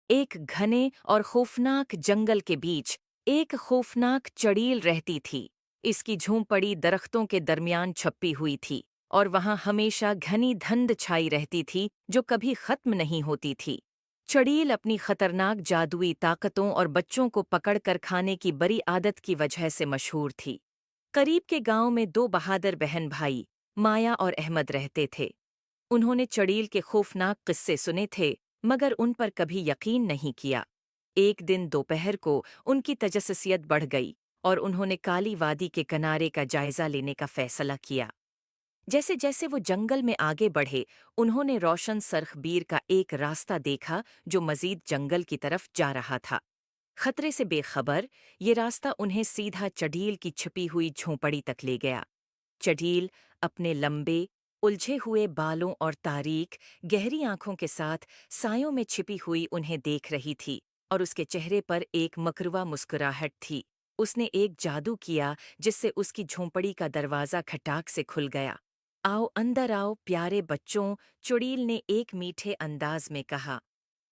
ایک گھنے اور خوفناک جنگل کے بیچ ایک خوفناک چڑیل رہتی تھی۔ اس کی جھونپڑی درختوں کے درمیان چھپی ہوئی تھی اور وہاں ہمیشہ گھنی دھند چھائی رہتی تھی جو کبھی ختم نہیں ہوتی تھی۔ چڑیل اپنی خطرناک جادوئی طاقتوں اور بچوں کو پکڑ کر کھانے کی بری عادت کی وجہ سے مشہور تھی۔ قریب کے گاؤں میں دو بہادر بہن بھائی مایا اور احمد رہتے تھے۔ انہوں نے چڑیل کے خوفناک قصے سنے تھے مگر ان پر کبھی یقین نہیں کیا۔ ایک دن دوپہر کو ان کی تجسسیت بڑھ گئی اور انہوں نے کالی وادی کے کنارے کا جائزہ لینے کا فیصلہ کیا۔ جیسے جیسے وہ جنگل میں آگے بڑھے انہوں نے روشن سرخ بیر کا ایک راستہ دیکھا جو مزید جنگل کی طرف جا رہا تھا۔ خطرے سے بے خبر یہ راستہ انہیں سیدھا چڑیل کی چھپی ہوئی جھونپڑی تک لے گیا۔ چڑیل اپنے لمبے الجھے ہوئے بالوں اور تاریک گہری آنکھوں کے ساتھ سایوں میں چھپی ہوئی انہیں دیکھ رہی تھی اور اس کے چہرے پر ایک مکروا مسکراہٹ تھی۔ اس نے ایک جادو کیا جس سے اس کی جھونپڑی کا دروازہ کھٹاک سے کھل گیا۔ آؤ اندر آؤ پیارے بچوں، چڑیل نے ایک میٹھے انداز میں کہا۔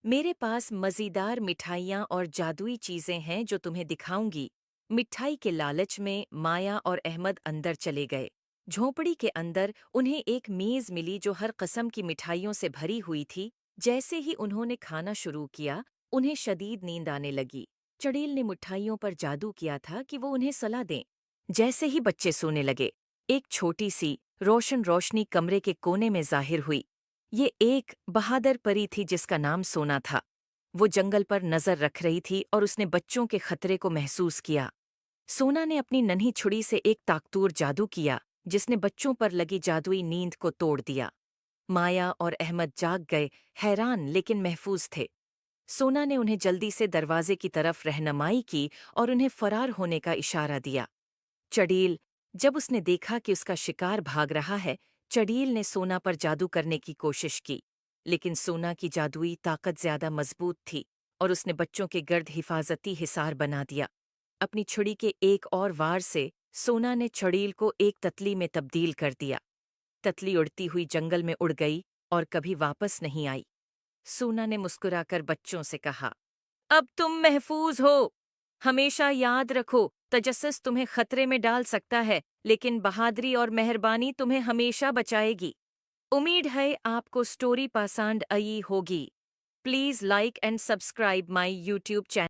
میرے پاس مزیدار مٹھائیاں اور جادوئی چیزیں ہیں جو تمہیں دکھاؤں گی۔ مٹھائی کے لالچ میں مایا اور احمد اندر چلے گئے۔ جھونپڑی کے اندر انہیں ایک میز ملی جو ہر قسم کی مٹھائیوں سے بھری ہوئی تھی۔ جیسے ہی انہوں نے کھانا شروع کیا انہیں شدید نیند آنے لگی۔ چڑیل نے مٹھائیوں پر جادو کیا تھا کہ وہ انہیں صلا دیں۔ جیسے ہی بچے سونے لگے ایک چھوٹی سی روشنی کمرے کے کونے میں ظاہر ہوئی۔ یہ ایک بہادر پری تھی جس کا نام سونا تھا۔ وہ جنگل پر نظر رکھ رہی تھی اور اس نے بچوں کے خطرے کو محسوس کیا۔ سونا نے اپنی ننھی چھڑی سے ایک طاقتور جادو کیا جس نے بچوں پر لگی جادوئی نیند کو توڑ دیا۔ مایا اور احمد جاگ گئے، حیران لیکن محفوظ تھے۔ سونا نے انہیں جلدی سے دروازے کی طرف رہنمائی کی اور انہیں فرار ہونے کا اشارہ دیا۔ چڑیل جب اس نے دیکھا کہ اس کا شکار بھاگ رہا ہے، چڑیل نے سونا پر جادو کرنے کی کوشش کی، لیکن سونا کی جادوئی طاقت زیادہ مضبوط تھی اور اس نے بچوں کے گرد حفاظتی حصار بنا دیا۔ اپنی چھڑی کے ایک اور وار سے سونا نے چڑیل کو ایک تتلی میں تبدیل کر دیا۔ تتلی اڑتی ہوئی جنگل میں اڑ گئی اور کبھی واپس نہیں آئی۔ سونا نے مسکرا کر بچوں سے کہا، اب تم محفوظ ہو۔ ہمیشہ یاد رکھو تجسس تمہیں خطرے میں ڈال سکتا ہے لیکن بہادری اور مہربانی تمہیں ہمیشہ بچائے گی۔ امید ہے آپ کو سٹوری پسند آئی ہوگی۔ Please like and subscribe my YouTube channel.